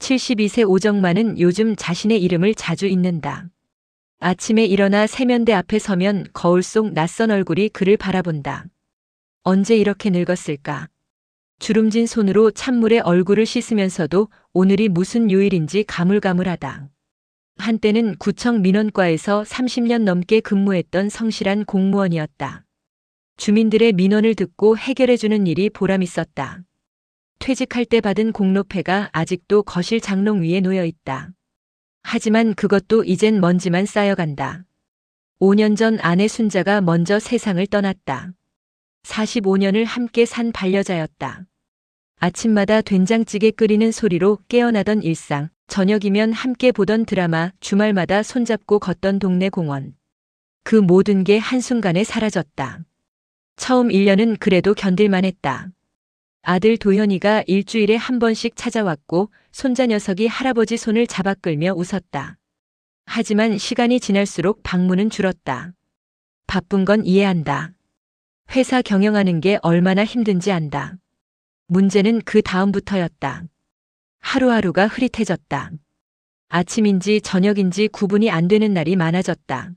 72세 오정만은 요즘 자신의 이름을 자주 잊는다. 아침에 일어나 세면대 앞에 서면 거울 속 낯선 얼굴이 그를 바라본다. 언제 이렇게 늙었을까? 주름진 손으로 찬물에 얼굴을 씻으면서도 오늘이 무슨 요일인지 가물가물하다. 한때는 구청 민원과에서 30년 넘게 근무했던 성실한 공무원이었다. 주민들의 민원을 듣고 해결해주는 일이 보람있었다. 퇴직할 때 받은 공로패가 아직도 거실 장롱 위에 놓여 있다. 하지만 그것도 이젠 먼지만 쌓여간다. 5년 전 아내 순자가 먼저 세상을 떠났다. 45년을 함께 산 반려자였다. 아침마다 된장찌개 끓이는 소리로 깨어나던 일상, 저녁이면 함께 보던 드라마, 주말마다 손잡고 걷던 동네 공원. 그 모든 게 한순간에 사라졌다. 처음 1년은 그래도 견딜만 했다. 아들 도현이가 일주일에 한 번씩 찾아왔고 손자 녀석이 할아버지 손을 잡아 끌며 웃었다. 하지만 시간이 지날수록 방문은 줄었다. 바쁜 건 이해한다. 회사 경영하는 게 얼마나 힘든지 안다. 문제는 그 다음부터였다. 하루하루가 흐릿해졌다. 아침인지 저녁인지 구분이 안 되는 날이 많아졌다.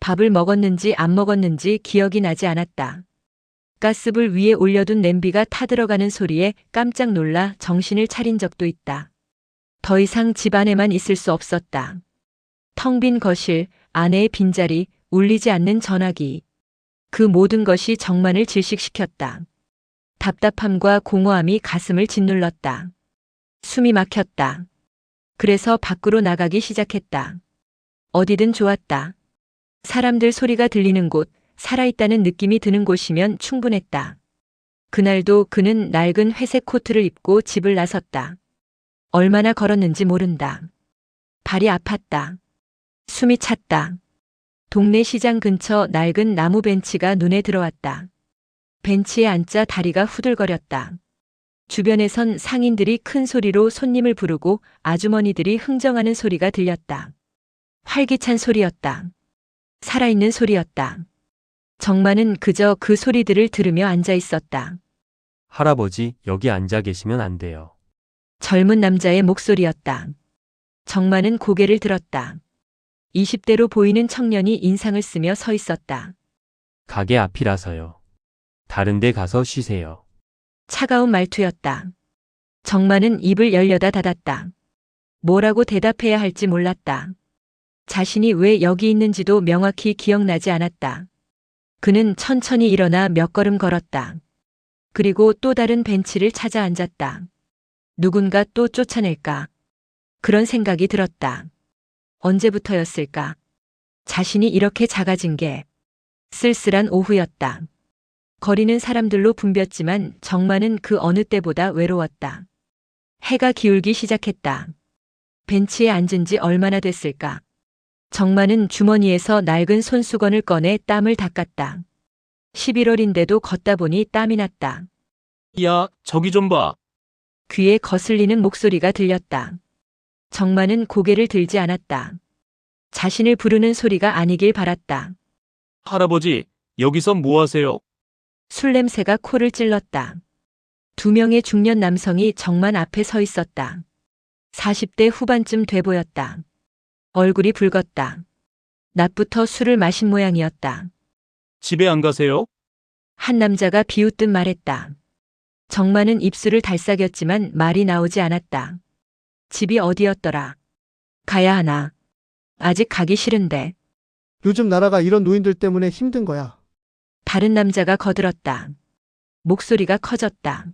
밥을 먹었는지 안 먹었는지 기억이 나지 않았다. 가스불 위에 올려둔 냄비가 타들어가는 소리에 깜짝 놀라 정신을 차린 적도 있다. 더 이상 집 안에만 있을 수 없었다. 텅 빈 거실, 아내의 빈자리, 울리지 않는 전화기. 그 모든 것이 정만을 질식시켰다. 답답함과 공허함이 가슴을 짓눌렀다. 숨이 막혔다. 그래서 밖으로 나가기 시작했다. 어디든 좋았다. 사람들 소리가 들리는 곳, 살아있다는 느낌이 드는 곳이면 충분했다. 그날도 그는 낡은 회색 코트를 입고 집을 나섰다. 얼마나 걸었는지 모른다. 발이 아팠다. 숨이 찼다. 동네 시장 근처 낡은 나무 벤치가 눈에 들어왔다. 벤치에 앉자 다리가 후들거렸다. 주변에선 상인들이 큰 소리로 손님을 부르고 아주머니들이 흥정하는 소리가 들렸다. 활기찬 소리였다. 살아있는 소리였다. 정만은 그저 그 소리들을 들으며 앉아 있었다. 할아버지, 여기 앉아 계시면 안 돼요. 젊은 남자의 목소리였다. 정만은 고개를 들었다. 20대로 보이는 청년이 인상을 쓰며 서 있었다. 가게 앞이라서요. 다른 데 가서 쉬세요. 차가운 말투였다. 정만은 입을 열려다 닫았다. 뭐라고 대답해야 할지 몰랐다. 자신이 왜 여기 있는지도 명확히 기억나지 않았다. 그는 천천히 일어나 몇 걸음 걸었다. 그리고 또 다른 벤치를 찾아 앉았다. 누군가 또 쫓아낼까? 그런 생각이 들었다. 언제부터였을까? 자신이 이렇게 작아진 게 쓸쓸한 오후였다. 거리는 사람들로 붐볐지만 정만은 그 어느 때보다 외로웠다. 해가 기울기 시작했다. 벤치에 앉은 지 얼마나 됐을까? 정만은 주머니에서 낡은 손수건을 꺼내 땀을 닦았다. 11월인데도 걷다 보니 땀이 났다. 야, 저기 좀 봐. 귀에 거슬리는 목소리가 들렸다. 정만은 고개를 들지 않았다. 자신을 부르는 소리가 아니길 바랐다. 할아버지, 여기서 뭐 하세요? 술 냄새가 코를 찔렀다. 2명의 중년 남성이 정만 앞에 서 있었다. 40대 후반쯤 돼 보였다. 얼굴이 붉었다. 낮부터 술을 마신 모양이었다. 집에 안 가세요? 한 남자가 비웃듯 말했다. 정만은 입술을 달싹였지만 말이 나오지 않았다. 집이 어디였더라? 가야 하나? 아직 가기 싫은데. 요즘 나라가 이런 노인들 때문에 힘든 거야. 다른 남자가 거들었다. 목소리가 커졌다.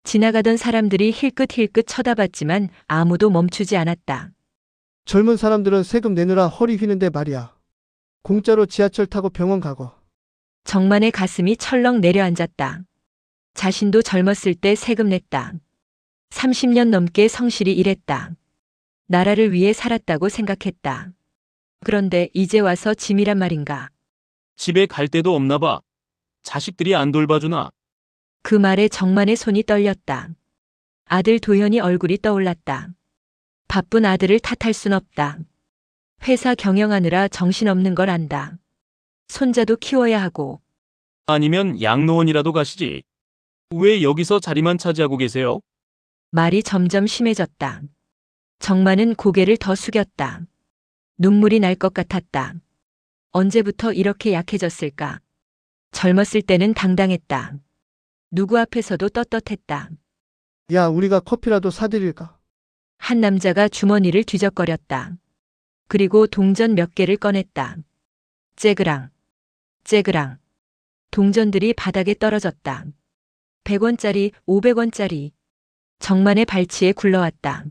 지나가던 사람들이 힐끗힐끗 쳐다봤지만 아무도 멈추지 않았다. 젊은 사람들은 세금 내느라 허리 휘는데 말이야. 공짜로 지하철 타고 병원 가고. 정만의 가슴이 철렁 내려앉았다. 자신도 젊었을 때 세금 냈다. 30년 넘게 성실히 일했다. 나라를 위해 살았다고 생각했다. 그런데 이제 와서 짐이란 말인가? 집에 갈 데도 없나 봐. 자식들이 안 돌봐주나? 그 말에 정만의 손이 떨렸다. 아들 도현이 얼굴이 떠올랐다. 바쁜 아들을 탓할 순 없다. 회사 경영하느라 정신없는 걸 안다. 손자도 키워야 하고. 아니면 양로원이라도 가시지. 왜 여기서 자리만 차지하고 계세요? 말이 점점 심해졌다. 정만은 고개를 더 숙였다. 눈물이 날 것 같았다. 언제부터 이렇게 약해졌을까? 젊었을 때는 당당했다. 누구 앞에서도 떳떳했다. 야, 우리가 커피라도 사드릴까? 한 남자가 주머니를 뒤적거렸다. 그리고 동전 몇 개를 꺼냈다. 째그랑, 째그랑. 동전들이 바닥에 떨어졌다. 100원짜리, 500원짜리. 정만의 발치에 굴러왔다.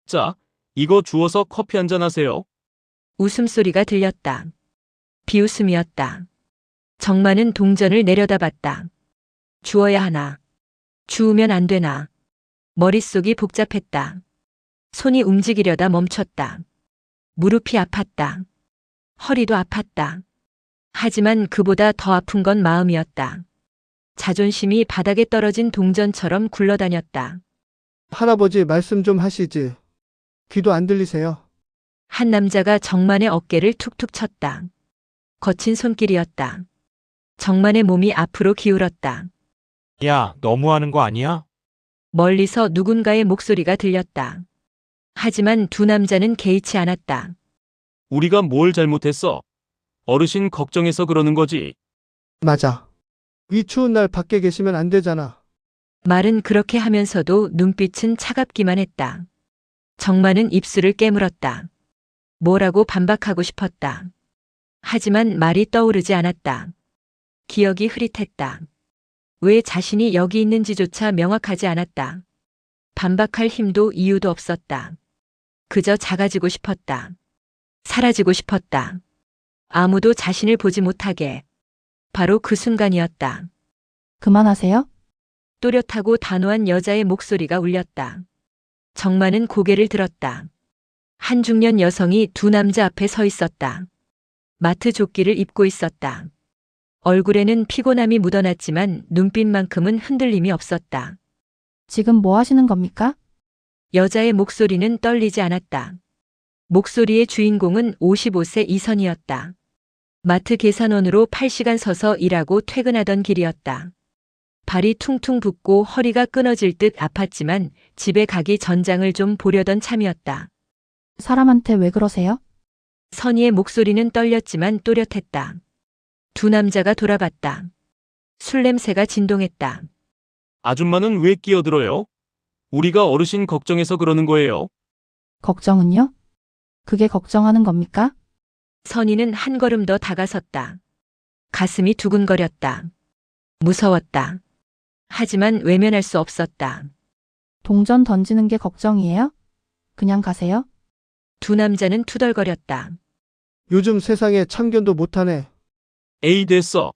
자, 이거 주워서 커피 한잔 하세요. 웃음소리가 들렸다. 비웃음이었다. 정만은 동전을 내려다봤다. 주어야 하나. 주우면 안 되나. 머릿속이 복잡했다. 손이 움직이려다 멈췄다. 무릎이 아팠다. 허리도 아팠다. 하지만 그보다 더 아픈 건 마음이었다. 자존심이 바닥에 떨어진 동전처럼 굴러다녔다. 할아버지 말씀 좀 하시지. 귀도 안 들리세요? 한 남자가 정만의 어깨를 툭툭 쳤다. 거친 손길이었다. 정만의 몸이 앞으로 기울었다. 야, 너무하는 거 아니야? 멀리서 누군가의 목소리가 들렸다. 하지만 두 남자는 개의치 않았다. 우리가 뭘 잘못했어? 어르신 걱정해서 그러는 거지. 맞아. 이 추운 날 밖에 계시면 안 되잖아. 말은 그렇게 하면서도 눈빛은 차갑기만 했다. 정만은 입술을 깨물었다. 뭐라고 반박하고 싶었다. 하지만 말이 떠오르지 않았다. 기억이 흐릿했다. 왜 자신이 여기 있는지조차 명확하지 않았다. 반박할 힘도 이유도 없었다. 그저 작아지고 싶었다. 사라지고 싶었다. 아무도 자신을 보지 못하게. 바로 그 순간이었다. 그만하세요? 또렷하고 단호한 여자의 목소리가 울렸다. 정만은 고개를 들었다. 한 중년 여성이 두 남자 앞에 서 있었다. 마트 조끼를 입고 있었다. 얼굴에는 피곤함이 묻어났지만 눈빛만큼은 흔들림이 없었다. 지금 뭐 하시는 겁니까? 여자의 목소리는 떨리지 않았다. 목소리의 주인공은 55세 이선이었다. 마트 계산원으로 8시간 서서 일하고 퇴근하던 길이었다. 발이 퉁퉁 붓고 허리가 끊어질 듯 아팠지만 집에 가기 전장을 좀 보려던 참이었다. 사람한테 왜 그러세요? 선희의 목소리는 떨렸지만 또렷했다. 두 남자가 돌아봤다. 술 냄새가 진동했다. 아줌마는 왜 끼어들어요? 우리가 어르신 걱정해서 그러는 거예요. 걱정은요? 그게 걱정하는 겁니까? 선희는 한 걸음 더 다가섰다. 가슴이 두근거렸다. 무서웠다. 하지만 외면할 수 없었다. 동전 던지는 게 걱정이에요? 그냥 가세요? 두 남자는 투덜거렸다. 요즘 세상에 참견도 못하네. 에이 됐어.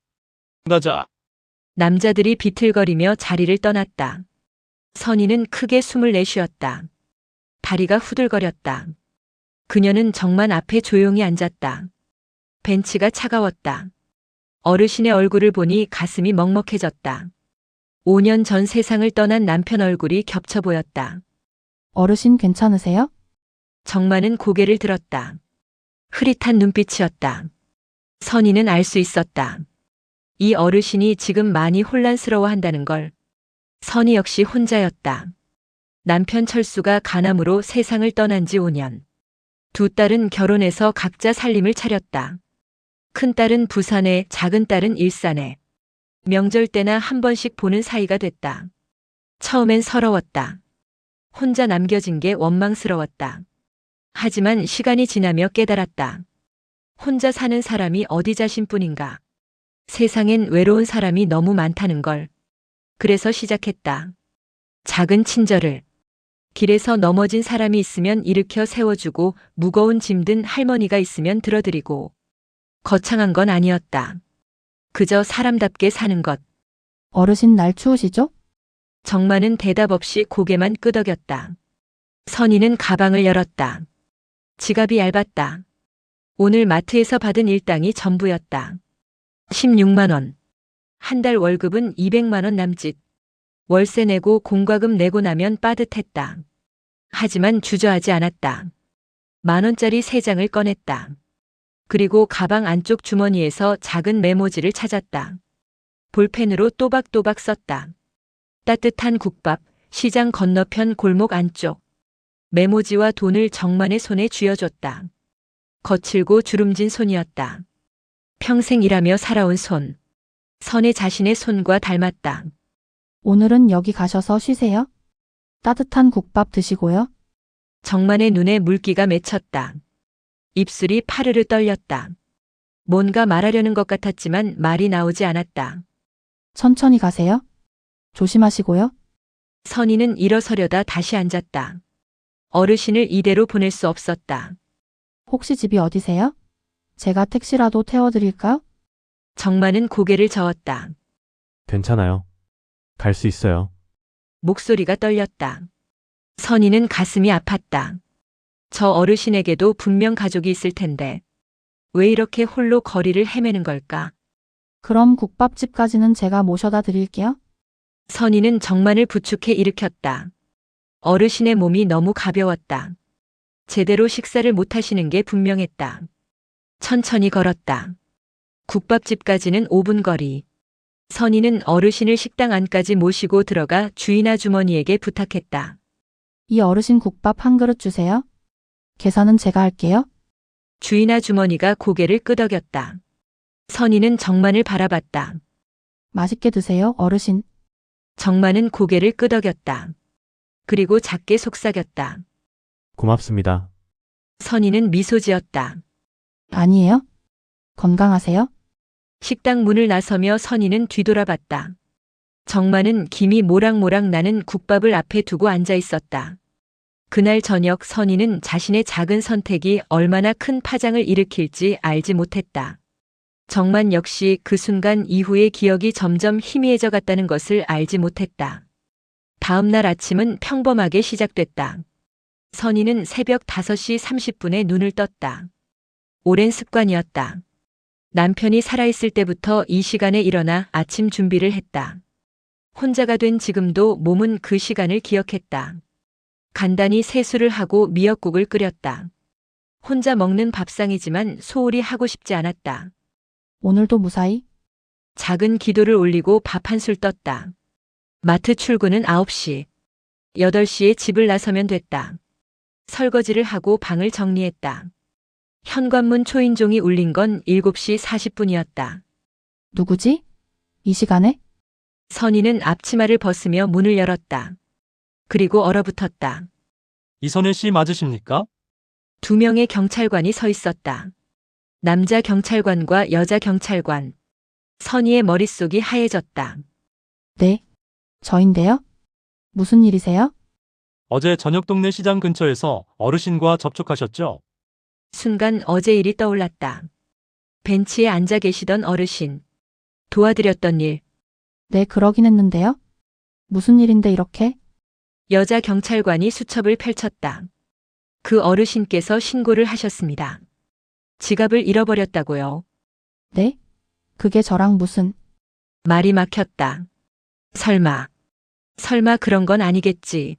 가자. 남자들이 비틀거리며 자리를 떠났다. 선희는 크게 숨을 내쉬었다. 다리가 후들거렸다. 그녀는 정만 앞에 조용히 앉았다. 벤치가 차가웠다. 어르신의 얼굴을 보니 가슴이 먹먹해졌다. 5년 전 세상을 떠난 남편 얼굴이 겹쳐 보였다. 어르신 괜찮으세요? 정만은 고개를 들었다. 흐릿한 눈빛이었다. 선희는 알 수 있었다. 이 어르신이 지금 많이 혼란스러워한다는 걸. 선희 역시 혼자였다. 남편 철수가 간암으로 세상을 떠난 지 5년. 두 딸은 결혼해서 각자 살림을 차렸다. 큰 딸은 부산에, 작은 딸은 일산에. 명절 때나 한 번씩 보는 사이가 됐다. 처음엔 서러웠다. 혼자 남겨진 게 원망스러웠다. 하지만 시간이 지나며 깨달았다. 혼자 사는 사람이 어디 자신뿐인가. 세상엔 외로운 사람이 너무 많다는 걸. 그래서 시작했다. 작은 친절을. 길에서 넘어진 사람이 있으면 일으켜 세워주고 무거운 짐 든 할머니가 있으면 들어드리고. 거창한 건 아니었다. 그저 사람답게 사는 것. 어르신 날 추우시죠? 정만은 대답 없이 고개만 끄덕였다. 선희는 가방을 열었다. 지갑이 얇았다. 오늘 마트에서 받은 일당이 전부였다. 16만 원. 한 달 월급은 200만 원 남짓. 월세 내고 공과금 내고 나면 빠듯했다. 하지만 주저하지 않았다. 10,000원짜리 3장을 꺼냈다. 그리고 가방 안쪽 주머니에서 작은 메모지를 찾았다. 볼펜으로 또박또박 썼다. 따뜻한 국밥, 시장 건너편 골목 안쪽. 메모지와 돈을 정만의 손에 쥐어줬다. 거칠고 주름진 손이었다. 평생 일하며 살아온 손. 선의 자신의 손과 닮았다. 오늘은 여기 가셔서 쉬세요. 따뜻한 국밥 드시고요. 정만의 눈에 물기가 맺혔다. 입술이 파르르 떨렸다. 뭔가 말하려는 것 같았지만 말이 나오지 않았다. 천천히 가세요. 조심하시고요. 선희는 일어서려다 다시 앉았다. 어르신을 이대로 보낼 수 없었다. 혹시 집이 어디세요? 제가 택시라도 태워드릴까요? 정만은 고개를 저었다. 괜찮아요. 갈 수 있어요. 목소리가 떨렸다. 선희는 가슴이 아팠다. 저 어르신에게도 분명 가족이 있을 텐데 왜 이렇게 홀로 거리를 헤매는 걸까? 그럼 국밥집까지는 제가 모셔다 드릴게요. 선희는 정만을 부축해 일으켰다. 어르신의 몸이 너무 가벼웠다. 제대로 식사를 못 하시는 게 분명했다. 천천히 걸었다. 국밥집까지는 5분 거리. 선희는 어르신을 식당 안까지 모시고 들어가 주인 아주머니에게 부탁했다. 이 어르신 국밥 한 그릇 주세요. 계산은 제가 할게요. 주인 아주머니가 고개를 끄덕였다. 선희는 정만을 바라봤다. 맛있게 드세요, 어르신. 정만은 고개를 끄덕였다. 그리고 작게 속삭였다. 고맙습니다. 선희는 미소 지었다. 아니에요? 건강하세요? 식당 문을 나서며 선희는 뒤돌아봤다. 정만은 김이 모락모락 나는 국밥을 앞에 두고 앉아 있었다. 그날 저녁 선희는 자신의 작은 선택이 얼마나 큰 파장을 일으킬지 알지 못했다. 정만 역시 그 순간 이후의 기억이 점점 희미해져 갔다는 것을 알지 못했다. 다음 날 아침은 평범하게 시작됐다. 선희는 새벽 5시 30분에 눈을 떴다. 오랜 습관이었다. 남편이 살아있을 때부터 이 시간에 일어나 아침 준비를 했다. 혼자가 된 지금도 몸은 그 시간을 기억했다. 간단히 세수를 하고 미역국을 끓였다. 혼자 먹는 밥상이지만 소홀히 하고 싶지 않았다. 오늘도 무사히? 작은 기도를 올리고 밥 한 술 떴다. 마트 출근은 9시. 8시에 집을 나서면 됐다. 설거지를 하고 방을 정리했다. 현관문 초인종이 울린 건 7시 40분이었다. 누구지? 이 시간에? 선희는 앞치마를 벗으며 문을 열었다. 그리고 얼어붙었다. 이선혜 씨 맞으십니까? 2명의 경찰관이 서 있었다. 남자 경찰관과 여자 경찰관. 선희의 머릿속이 하얘졌다. 네. 저인데요. 무슨 일이세요? 어제 저녁 동네 시장 근처에서 어르신과 접촉하셨죠? 순간 어제 일이 떠올랐다. 벤치에 앉아 계시던 어르신. 도와드렸던 일. 네, 그러긴 했는데요. 무슨 일인데 이렇게? 여자 경찰관이 수첩을 펼쳤다. 그 어르신께서 신고를 하셨습니다. 지갑을 잃어버렸다고요. 네? 그게 저랑 무슨... 말이 막혔다. 설마 그런 건 아니겠지.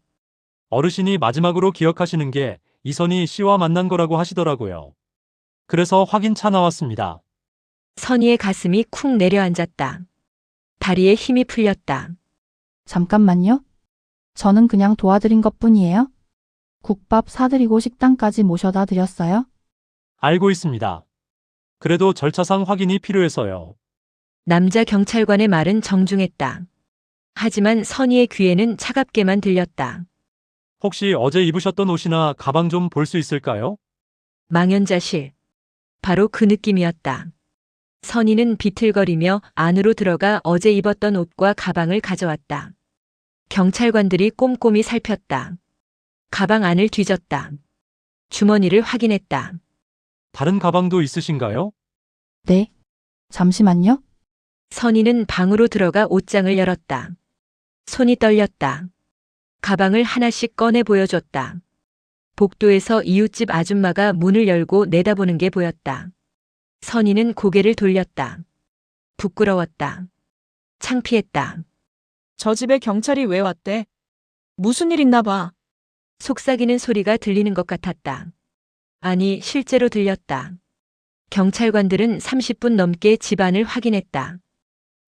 어르신이 마지막으로 기억하시는 게 이선희 씨와 만난 거라고 하시더라고요. 그래서 확인차 나왔습니다. 선희의 가슴이 쿵 내려앉았다. 다리에 힘이 풀렸다. 잠깐만요. 저는 그냥 도와드린 것뿐이에요. 국밥 사드리고 식당까지 모셔다 드렸어요. 알고 있습니다. 그래도 절차상 확인이 필요해서요. 남자 경찰관의 말은 정중했다. 하지만 선희의 귀에는 차갑게만 들렸다. 혹시 어제 입으셨던 옷이나 가방 좀 볼 수 있을까요? 망연자실. 바로 그 느낌이었다. 선희는 비틀거리며 안으로 들어가 어제 입었던 옷과 가방을 가져왔다. 경찰관들이 꼼꼼히 살폈다. 가방 안을 뒤졌다. 주머니를 확인했다. 다른 가방도 있으신가요? 네. 잠시만요. 선희는 방으로 들어가 옷장을 열었다. 손이 떨렸다. 가방을 하나씩 꺼내 보여줬다. 복도에서 이웃집 아줌마가 문을 열고 내다보는 게 보였다. 선희는 고개를 돌렸다. 부끄러웠다. 창피했다. 저 집에 경찰이 왜 왔대? 무슨 일 있나 봐. 속삭이는 소리가 들리는 것 같았다. 아니, 실제로 들렸다. 경찰관들은 30분 넘게 집안을 확인했다.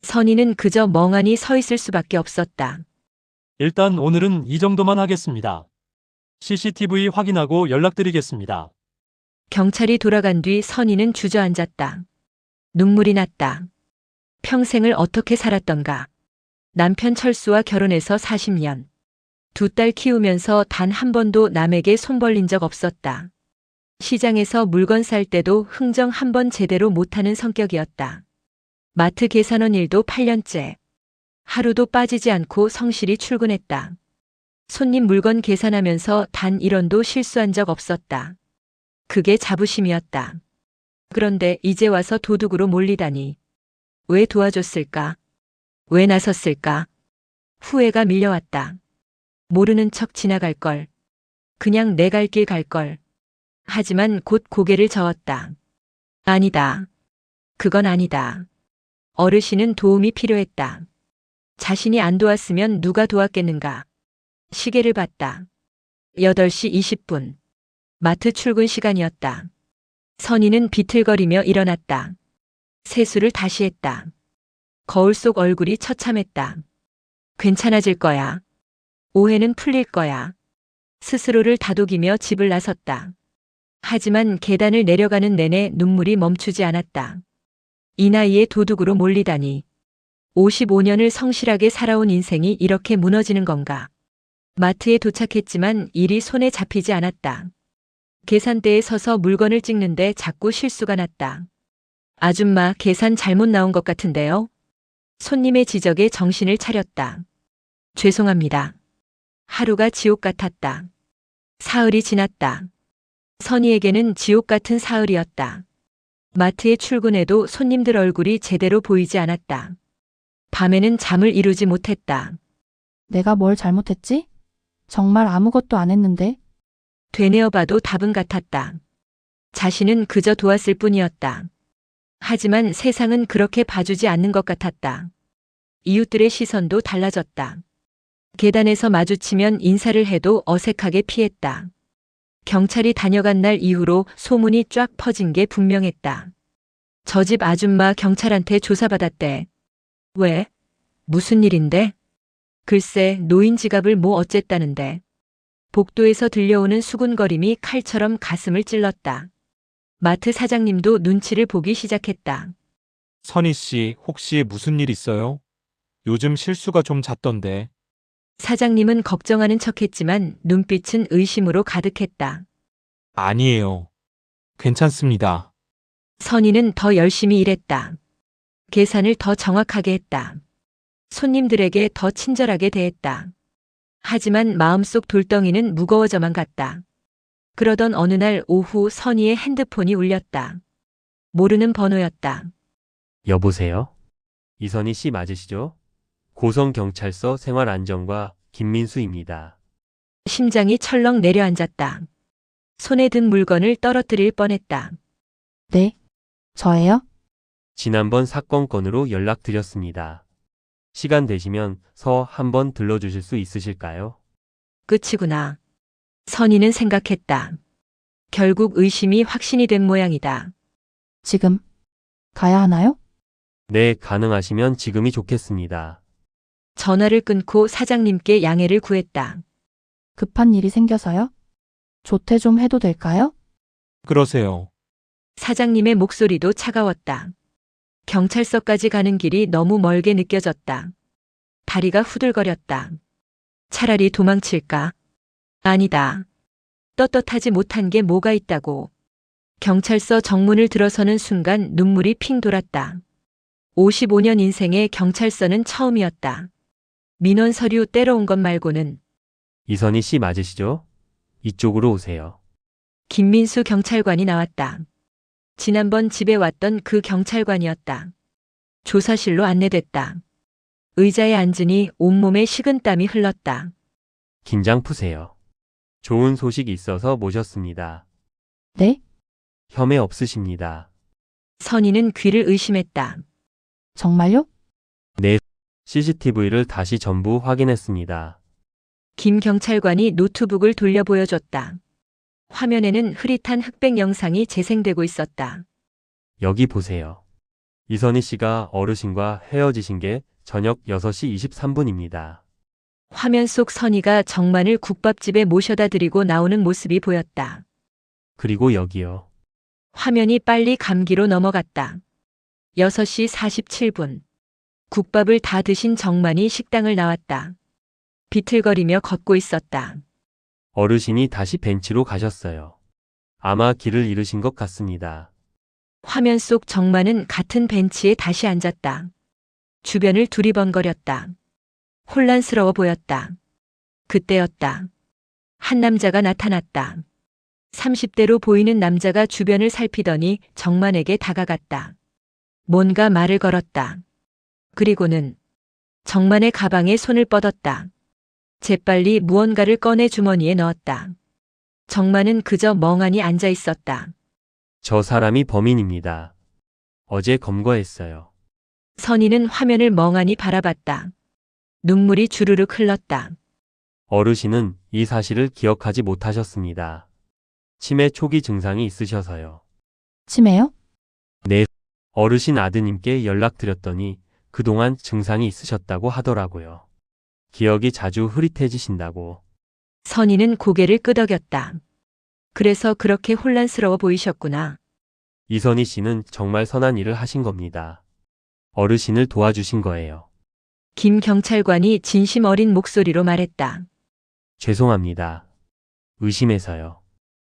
선희는 그저 멍하니 서 있을 수밖에 없었다. 일단 오늘은 이 정도만 하겠습니다. CCTV 확인하고 연락드리겠습니다. 경찰이 돌아간 뒤 선희는 주저앉았다. 눈물이 났다. 평생을 어떻게 살았던가. 남편 철수와 결혼해서 40년. 두 딸 키우면서 단 한 번도 남에게 손 벌린 적 없었다. 시장에서 물건 살 때도 흥정 한 번 제대로 못하는 성격이었다. 마트 계산원 일도 8년째. 하루도 빠지지 않고 성실히 출근했다. 손님 물건 계산하면서 단 1원도 실수한 적 없었다. 그게 자부심이었다. 그런데 이제 와서 도둑으로 몰리다니. 왜 도와줬을까? 왜 나섰을까? 후회가 밀려왔다. 모르는 척 지나갈 걸. 그냥 내 갈 길 갈 걸. 하지만 곧 고개를 저었다. 아니다. 그건 아니다. 어르신은 도움이 필요했다. 자신이 안 도왔으면 누가 도왔겠는가. 시계를 봤다. 8시 20분. 마트 출근 시간이었다. 선희는 비틀거리며 일어났다. 세수를 다시 했다. 거울 속 얼굴이 처참했다. 괜찮아질 거야. 오해는 풀릴 거야. 스스로를 다독이며 집을 나섰다. 하지만 계단을 내려가는 내내 눈물이 멈추지 않았다. 이 나이에 도둑으로 몰리다니. 55년을 성실하게 살아온 인생이 이렇게 무너지는 건가. 마트에 도착했지만 일이 손에 잡히지 않았다. 계산대에 서서 물건을 찍는데 자꾸 실수가 났다. 아줌마, 계산 잘못 나온 것 같은데요? 손님의 지적에 정신을 차렸다. 죄송합니다. 하루가 지옥 같았다. 사흘이 지났다. 선희에게는 지옥 같은 사흘이었다. 마트에 출근해도 손님들 얼굴이 제대로 보이지 않았다. 밤에는 잠을 이루지 못했다. 내가 뭘 잘못했지? 정말 아무것도 안 했는데. 되뇌어봐도 답은 같았다. 자신은 그저 도왔을 뿐이었다. 하지만 세상은 그렇게 봐주지 않는 것 같았다. 이웃들의 시선도 달라졌다. 계단에서 마주치면 인사를 해도 어색하게 피했다. 경찰이 다녀간 날 이후로 소문이 쫙 퍼진 게 분명했다. 저 집 아줌마 경찰한테 조사받았대. 왜? 무슨 일인데? 글쎄, 노인 지갑을 뭐 어쨌다는데. 복도에서 들려오는 수군거림이 칼처럼 가슴을 찔렀다. 마트 사장님도 눈치를 보기 시작했다. 선희 씨, 혹시 무슨 일 있어요? 요즘 실수가 좀 잦던데. 사장님은 걱정하는 척했지만 눈빛은 의심으로 가득했다. 아니에요. 괜찮습니다. 선희는 더 열심히 일했다. 계산을 더 정확하게 했다. 손님들에게 더 친절하게 대했다. 하지만 마음속 돌덩이는 무거워져만 갔다. 그러던 어느 날 오후 선희의 핸드폰이 울렸다. 모르는 번호였다. 여보세요? 이선희 씨 맞으시죠? 고성경찰서 생활안전과 김민수입니다. 심장이 철렁 내려앉았다. 손에 든 물건을 떨어뜨릴 뻔했다. 네. 저예요? 지난번 사건 건으로 연락드렸습니다. 시간 되시면 서 한번 들러주실 수 있으실까요? 끝이구나. 선희는 생각했다. 결국 의심이 확신이 된 모양이다. 지금 가야 하나요? 네, 가능하시면 지금이 좋겠습니다. 전화를 끊고 사장님께 양해를 구했다. 급한 일이 생겨서요? 조퇴 좀 해도 될까요? 그러세요. 사장님의 목소리도 차가웠다. 경찰서까지 가는 길이 너무 멀게 느껴졌다. 다리가 후들거렸다. 차라리 도망칠까? 아니다. 떳떳하지 못한 게 뭐가 있다고. 경찰서 정문을 들어서는 순간 눈물이 핑 돌았다. 55년 인생에 경찰서는 처음이었다. 민원 서류 때려온 것 말고는. 이선희 씨 맞으시죠? 이쪽으로 오세요. 김민수 경찰관이 나왔다. 지난번 집에 왔던 그 경찰관이었다. 조사실로 안내됐다. 의자에 앉으니 온몸에 식은땀이 흘렀다. 긴장 푸세요. 좋은 소식이 있어서 모셨습니다. 네? 혐의 없으십니다. 선희는 귀를 의심했다. 정말요? 네, CCTV를 다시 전부 확인했습니다. 김 경찰관이 노트북을 돌려 보여줬다. 화면에는 흐릿한 흑백 영상이 재생되고 있었다. 여기 보세요. 이선희 씨가 어르신과 헤어지신 게 저녁 6시 23분입니다. 화면 속 선희가 정만을 국밥집에 모셔다 드리고 나오는 모습이 보였다. 그리고 여기요. 화면이 빨리 감기로 넘어갔다. 6시 47분. 국밥을 다 드신 정만이 식당을 나왔다. 비틀거리며 걷고 있었다. 어르신이 다시 벤치로 가셨어요. 아마 길을 잃으신 것 같습니다. 화면 속 정만은 같은 벤치에 다시 앉았다. 주변을 두리번거렸다. 혼란스러워 보였다. 그때였다. 한 남자가 나타났다. 30대로 보이는 남자가 주변을 살피더니 정만에게 다가갔다. 뭔가 말을 걸었다. 그리고는 정만의 가방에 손을 뻗었다. 재빨리 무언가를 꺼내 주머니에 넣었다. 정만은 그저 멍하니 앉아 있었다. 저 사람이 범인입니다. 어제 검거했어요. 선희는 화면을 멍하니 바라봤다. 눈물이 주르륵 흘렀다. 어르신은 이 사실을 기억하지 못하셨습니다. 치매 초기 증상이 있으셔서요. 치매요? 어르신 아드님께 연락드렸더니 그동안 증상이 있으셨다고 하더라고요. 기억이 자주 흐릿해지신다고. 선희는 고개를 끄덕였다. 그래서 그렇게 혼란스러워 보이셨구나. 이선희 씨는 정말 선한 일을 하신 겁니다. 어르신을 도와주신 거예요. 김 경찰관이 진심 어린 목소리로 말했다. 죄송합니다. 의심해서요.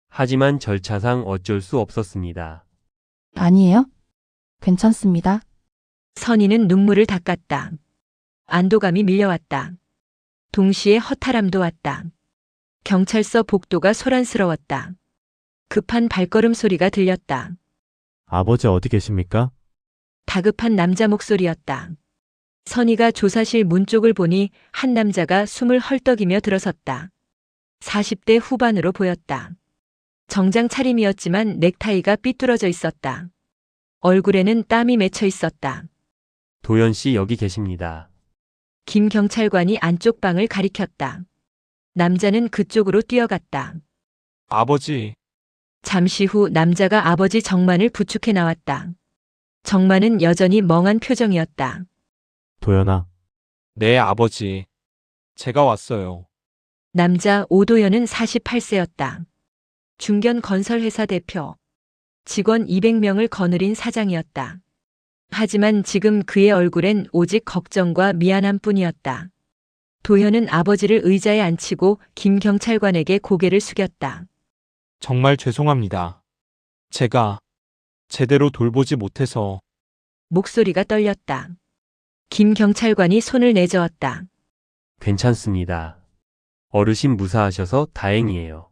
하지만 절차상 어쩔 수 없었습니다. 아니에요? 괜찮습니다. 선희는 눈물을 닦았다. 안도감이 밀려왔다. 동시에 허탈함도 왔다. 경찰서 복도가 소란스러웠다. 급한 발걸음 소리가 들렸다. 아버지 어디 계십니까? 다급한 남자 목소리였다. 선희가 조사실 문 쪽을 보니 한 남자가 숨을 헐떡이며 들어섰다. 40대 후반으로 보였다. 정장 차림이었지만 넥타이가 삐뚤어져 있었다. 얼굴에는 땀이 맺혀 있었다. 도연 씨 여기 계십니다. 김 경찰관이 안쪽 방을 가리켰다. 남자는 그쪽으로 뛰어갔다. 아버지, 잠시 후 남자가 아버지 정만을 부축해 나왔다. 정만은 여전히 멍한 표정이었다. 도연아, 네, 아버지. 제가 왔어요. 남자 오도연은 48세였다. 중견 건설회사 대표. 직원 200명을 거느린 사장이었다. 하지만 지금 그의 얼굴엔 오직 걱정과 미안함 뿐이었다. 도현은 아버지를 의자에 앉히고 김 경찰관에게 고개를 숙였다. 정말 죄송합니다. 제가 제대로 돌보지 못해서. 목소리가 떨렸다. 김 경찰관이 손을 내저었다. 괜찮습니다. 어르신 무사하셔서 다행이에요.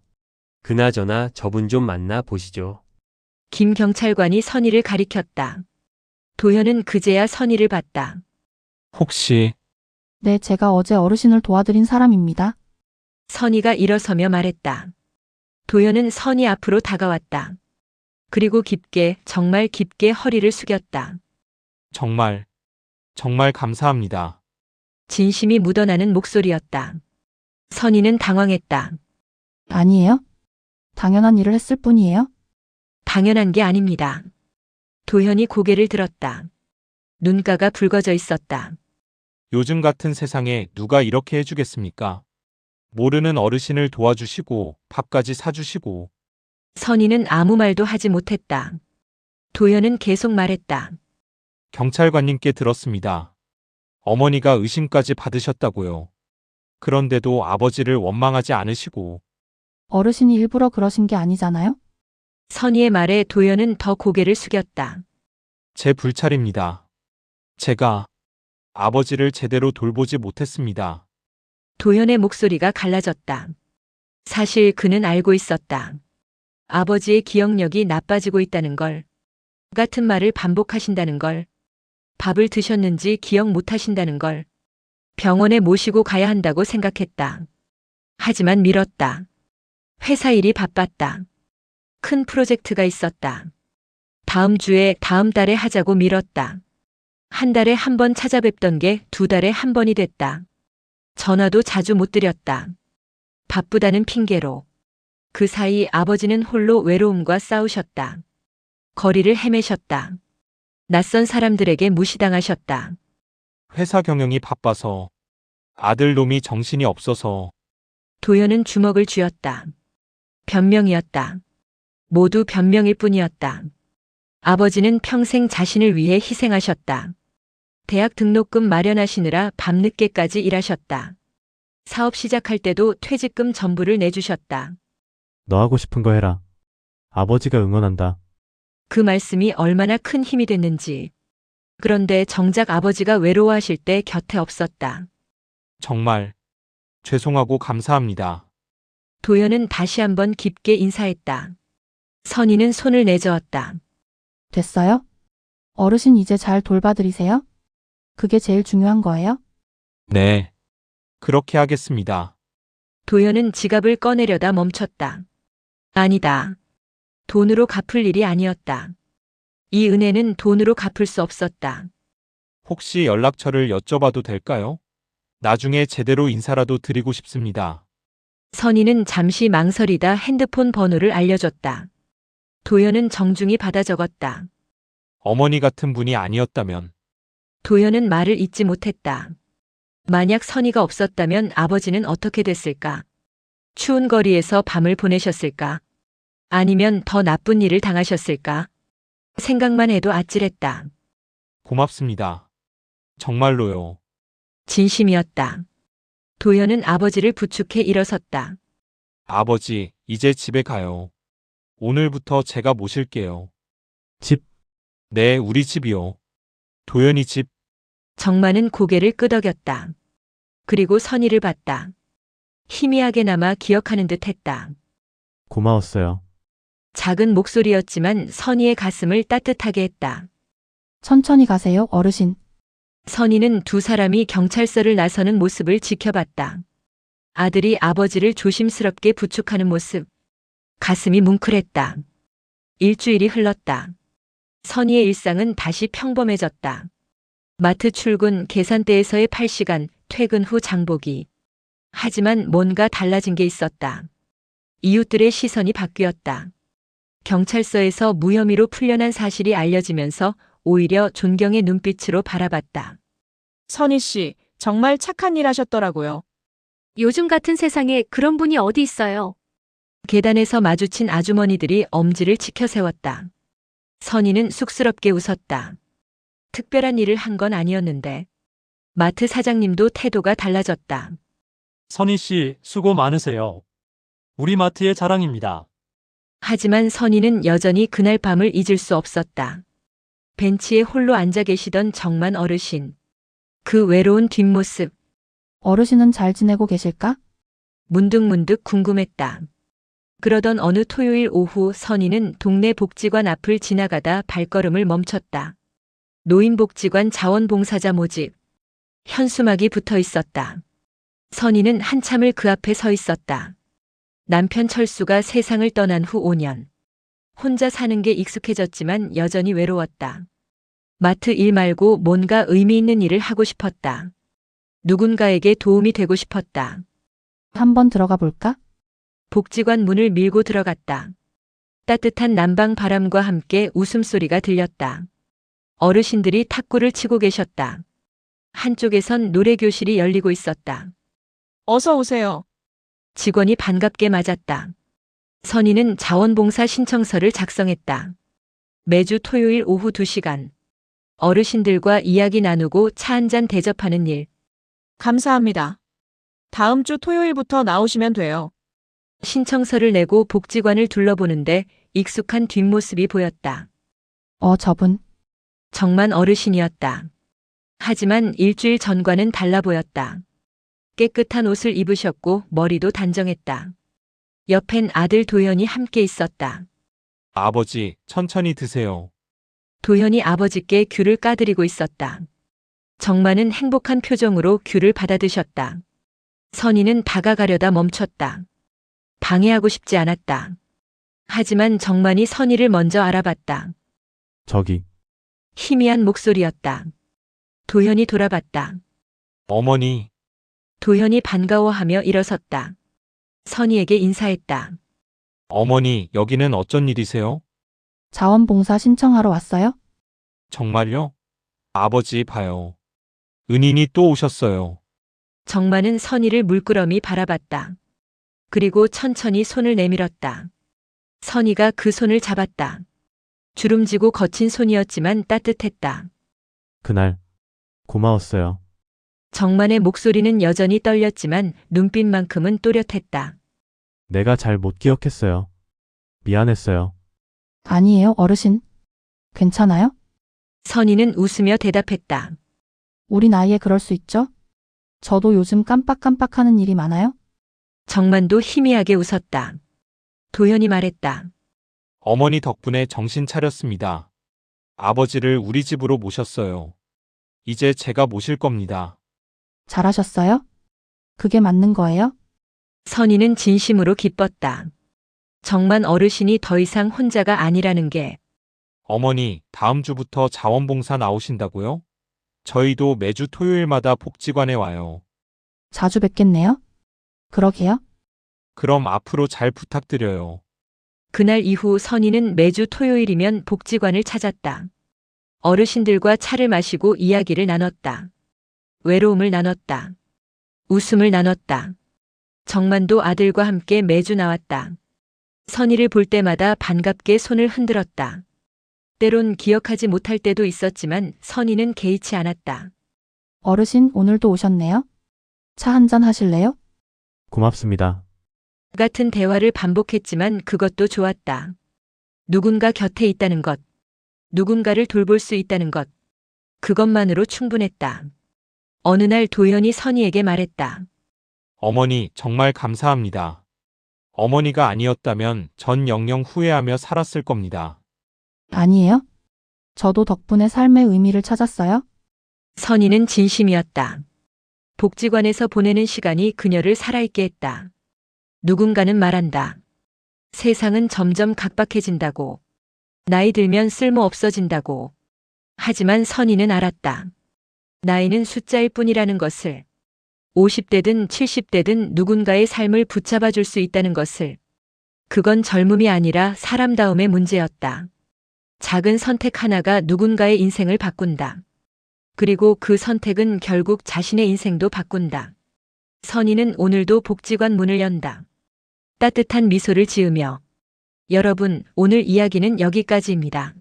그나저나 저분 좀 만나 보시죠. 김 경찰관이 선희를 가리켰다. 도현은 그제야 선희를 봤다. 혹시 네, 제가 어제 어르신을 도와드린 사람입니다. 선희가 일어서며 말했다. 도현은 선희 앞으로 다가왔다. 그리고 깊게, 정말 깊게 허리를 숙였다. 정말 감사합니다. 진심이 묻어나는 목소리였다. 선희는 당황했다. 아니에요? 당연한 일을 했을 뿐이에요? 당연한 게 아닙니다. 도현이 고개를 들었다. 눈가가 붉어져 있었다. 요즘 같은 세상에 누가 이렇게 해주겠습니까? 모르는 어르신을 도와주시고 밥까지 사주시고. 선희는 아무 말도 하지 못했다. 도현은 계속 말했다. 경찰관님께 들었습니다. 어머니가 의심까지 받으셨다고요. 그런데도 아버지를 원망하지 않으시고. 어르신이 일부러 그러신 게 아니잖아요? 선희의 말에 도현은 더 고개를 숙였다. 제 불찰입니다. 제가 아버지를 제대로 돌보지 못했습니다. 도현의 목소리가 갈라졌다. 사실 그는 알고 있었다. 아버지의 기억력이 나빠지고 있다는 걸. 같은 말을 반복하신다는 걸. 밥을 드셨는지 기억 못 하신다는 걸. 병원에 모시고 가야 한다고 생각했다. 하지만 미뤘다. 회사 일이 바빴다. 큰 프로젝트가 있었다. 다음 주에 다음 달에 하자고 미뤘다. 한 달에 한 번 찾아뵙던 게 2달에 한 번이 됐다. 전화도 자주 못 드렸다. 바쁘다는 핑계로. 그 사이 아버지는 홀로 외로움과 싸우셨다. 거리를 헤매셨다. 낯선 사람들에게 무시당하셨다. 회사 경영이 바빠서 아들 놈이 정신이 없어서. 도연은 주먹을 쥐었다. 변명이었다. 모두 변명일 뿐이었다. 아버지는 평생 자신을 위해 희생하셨다. 대학 등록금 마련하시느라 밤늦게까지 일하셨다. 사업 시작할 때도 퇴직금 전부를 내주셨다. 너 하고 싶은 거 해라. 아버지가 응원한다. 그 말씀이 얼마나 큰 힘이 됐는지. 그런데 정작 아버지가 외로워하실 때 곁에 없었다. 정말 죄송하고 감사합니다. 도연은 다시 한번 깊게 인사했다. 선희는 손을 내저었다. 됐어요? 어르신 이제 잘 돌봐드리세요? 그게 제일 중요한 거예요? 네. 그렇게 하겠습니다. 도연은 지갑을 꺼내려다 멈췄다. 아니다. 돈으로 갚을 일이 아니었다. 이 은혜는 돈으로 갚을 수 없었다. 혹시 연락처를 여쭤봐도 될까요? 나중에 제대로 인사라도 드리고 싶습니다. 선희는 잠시 망설이다 핸드폰 번호를 알려줬다. 도연은 정중히 받아 적었다. 어머니 같은 분이 아니었다면. 도연은 말을 잇지 못했다. 만약 선희가 없었다면 아버지는 어떻게 됐을까? 추운 거리에서 밤을 보내셨을까? 아니면 더 나쁜 일을 당하셨을까? 생각만 해도 아찔했다. 고맙습니다. 정말로요. 진심이었다. 도연은 아버지를 부축해 일어섰다. 아버지, 이제 집에 가요. 오늘부터 제가 모실게요. 집? 네, 우리 집이요. 도연이 집. 정만은 고개를 끄덕였다. 그리고 선희를 봤다. 희미하게나마 기억하는 듯 했다. 고마웠어요. 작은 목소리였지만 선희의 가슴을 따뜻하게 했다. 천천히 가세요, 어르신. 선희는 두 사람이 경찰서를 나서는 모습을 지켜봤다. 아들이 아버지를 조심스럽게 부축하는 모습. 가슴이 뭉클했다. 일주일이 흘렀다. 선희의 일상은 다시 평범해졌다. 마트 출근, 계산대에서의 8시간, 퇴근 후 장보기. 하지만 뭔가 달라진 게 있었다. 이웃들의 시선이 바뀌었다. 경찰서에서 무혐의로 풀려난 사실이 알려지면서 오히려 존경의 눈빛으로 바라봤다. 선희 씨, 정말 착한 일 하셨더라고요. 요즘 같은 세상에 그런 분이 어디 있어요? 계단에서 마주친 아주머니들이 엄지를 치켜 세웠다. 선희는 쑥스럽게 웃었다. 특별한 일을 한 건 아니었는데. 마트 사장님도 태도가 달라졌다. 선희 씨, 수고 많으세요. 우리 마트의 자랑입니다. 하지만 선희는 여전히 그날 밤을 잊을 수 없었다. 벤치에 홀로 앉아 계시던 정만 어르신. 그 외로운 뒷모습. 어르신은 잘 지내고 계실까? 문득문득 궁금했다. 그러던 어느 토요일 오후 선희는 동네 복지관 앞을 지나가다 발걸음을 멈췄다. 노인복지관 자원봉사자 모집. 현수막이 붙어 있었다. 선희는 한참을 그 앞에 서 있었다. 남편 철수가 세상을 떠난 후 5년. 혼자 사는 게 익숙해졌지만 여전히 외로웠다. 마트 일 말고 뭔가 의미 있는 일을 하고 싶었다. 누군가에게 도움이 되고 싶었다. 한번 들어가 볼까? 복지관 문을 밀고 들어갔다. 따뜻한 난방 바람과 함께 웃음소리가 들렸다. 어르신들이 탁구를 치고 계셨다. 한쪽에선 노래교실이 열리고 있었다. 어서 오세요. 직원이 반갑게 맞았다. 선희는 자원봉사 신청서를 작성했다. 매주 토요일 오후 2시간. 어르신들과 이야기 나누고 차 한잔 대접하는 일. 감사합니다. 다음 주 토요일부터 나오시면 돼요. 신청서를 내고 복지관을 둘러보는데 익숙한 뒷모습이 보였다. 저분. 정만 어르신이었다. 하지만 일주일 전과는 달라 보였다. 깨끗한 옷을 입으셨고 머리도 단정했다. 옆엔 아들 도연이 함께 있었다. 아버지, 천천히 드세요. 도연이 아버지께 귤을 까드리고 있었다. 정만은 행복한 표정으로 귤을 받아드셨다. 선희는 다가가려다 멈췄다. 방해하고 싶지 않았다. 하지만 정만이 선희를 먼저 알아봤다. 저기, 희미한 목소리였다. 도현이 돌아봤다. 어머니, 도현이 반가워하며 일어섰다. 선희에게 인사했다. 어머니, 여기는 어쩐 일이세요? 자원봉사 신청하러 왔어요? 정말요? 아버지 봐요. 은인이 또 오셨어요. 정만은 선희를 물끄러미 바라봤다. 그리고 천천히 손을 내밀었다. 선희가 그 손을 잡았다. 주름지고 거친 손이었지만 따뜻했다. 그날 고마웠어요. 정만의 목소리는 여전히 떨렸지만 눈빛만큼은 또렷했다. 내가 잘 못 기억했어요. 미안했어요. 아니에요, 어르신. 괜찮아요? 선희는 웃으며 대답했다. 우리 나이에 그럴 수 있죠? 저도 요즘 깜빡깜빡하는 일이 많아요? 정만도 희미하게 웃었다. 도현이 말했다. 어머니 덕분에 정신 차렸습니다. 아버지를 우리 집으로 모셨어요. 이제 제가 모실 겁니다. 잘하셨어요? 그게 맞는 거예요? 선희는 진심으로 기뻤다. 정만 어르신이 더 이상 혼자가 아니라는 게 어머니, 다음 주부터 자원봉사 나오신다고요? 저희도 매주 토요일마다 복지관에 와요. 자주 뵙겠네요? 그러게요. 그럼 앞으로 잘 부탁드려요. 그날 이후 선희는 매주 토요일이면 복지관을 찾았다. 어르신들과 차를 마시고 이야기를 나눴다. 외로움을 나눴다. 웃음을 나눴다. 정만도 아들과 함께 매주 나왔다. 선희를 볼 때마다 반갑게 손을 흔들었다. 때론 기억하지 못할 때도 있었지만 선희는 개의치 않았다. 어르신 오늘도 오셨네요? 차 한잔 하실래요? 고맙습니다. 같은 대화를 반복했지만 그것도 좋았다. 누군가 곁에 있다는 것, 누군가를 돌볼 수 있다는 것, 그것만으로 충분했다. 어느 날 도현이 선희에게 말했다. 어머니, 정말 감사합니다. 어머니가 아니었다면 전 영영 후회하며 살았을 겁니다. 아니에요? 저도 덕분에 삶의 의미를 찾았어요? 선희는 진심이었다. 복지관에서 보내는 시간이 그녀를 살아있게 했다. 누군가는 말한다. 세상은 점점 각박해진다고. 나이 들면 쓸모 없어진다고. 하지만 선희는 알았다. 나이는 숫자일 뿐이라는 것을. 50대든 70대든 누군가의 삶을 붙잡아 줄 수 있다는 것을. 그건 젊음이 아니라 사람다움의 문제였다. 작은 선택 하나가 누군가의 인생을 바꾼다. 그리고 그 선택은 결국 자신의 인생도 바꾼다. 선희는 오늘도 복지관 문을 연다. 따뜻한 미소를 지으며 여러분, 오늘 이야기는 여기까지입니다.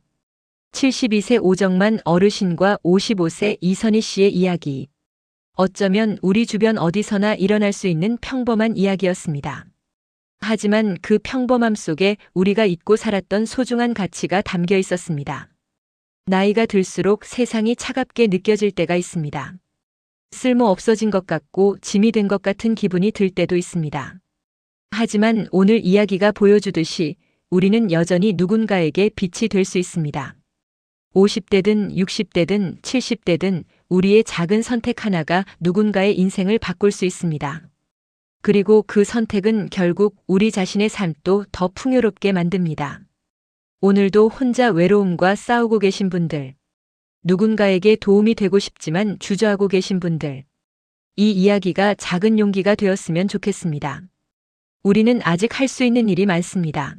72세 오정만 어르신과 55세 이선희 씨의 이야기. 어쩌면 우리 주변 어디서나 일어날 수 있는 평범한 이야기였습니다. 하지만 그 평범함 속에 우리가 잊고 살았던 소중한 가치가 담겨 있었습니다. 나이가 들수록 세상이 차갑게 느껴질 때가 있습니다. 쓸모 없어진 것 같고 짐이 된 것 같은 기분이 들 때도 있습니다. 하지만 오늘 이야기가 보여주듯이 우리는 여전히 누군가에게 빛이 될 수 있습니다. 50대든 60대든 70대든 우리의 작은 선택 하나가 누군가의 인생을 바꿀 수 있습니다. 그리고 그 선택은 결국 우리 자신의 삶도 더 풍요롭게 만듭니다. 오늘도 혼자 외로움과 싸우고 계신 분들, 누군가에게 도움이 되고 싶지만 주저하고 계신 분들, 이 이야기가 작은 용기가 되었으면 좋겠습니다. 우리는 아직 할 수 있는 일이 많습니다.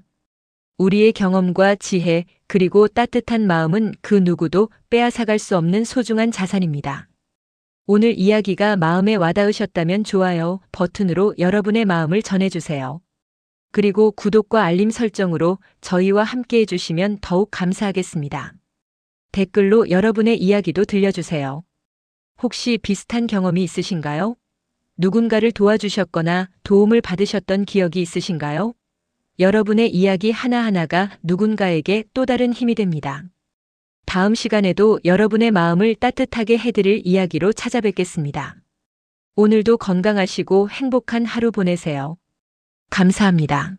우리의 경험과 지혜, 그리고 따뜻한 마음은 그 누구도 빼앗아갈 수 없는 소중한 자산입니다. 오늘 이야기가 마음에 와닿으셨다면 좋아요 버튼으로 여러분의 마음을 전해주세요. 그리고 구독과 알림 설정으로 저희와 함께 해주시면 더욱 감사하겠습니다. 댓글로 여러분의 이야기도 들려주세요. 혹시 비슷한 경험이 있으신가요? 누군가를 도와주셨거나 도움을 받으셨던 기억이 있으신가요? 여러분의 이야기 하나하나가 누군가에게 또 다른 힘이 됩니다. 다음 시간에도 여러분의 마음을 따뜻하게 해드릴 이야기로 찾아뵙겠습니다. 오늘도 건강하시고 행복한 하루 보내세요. 감사합니다.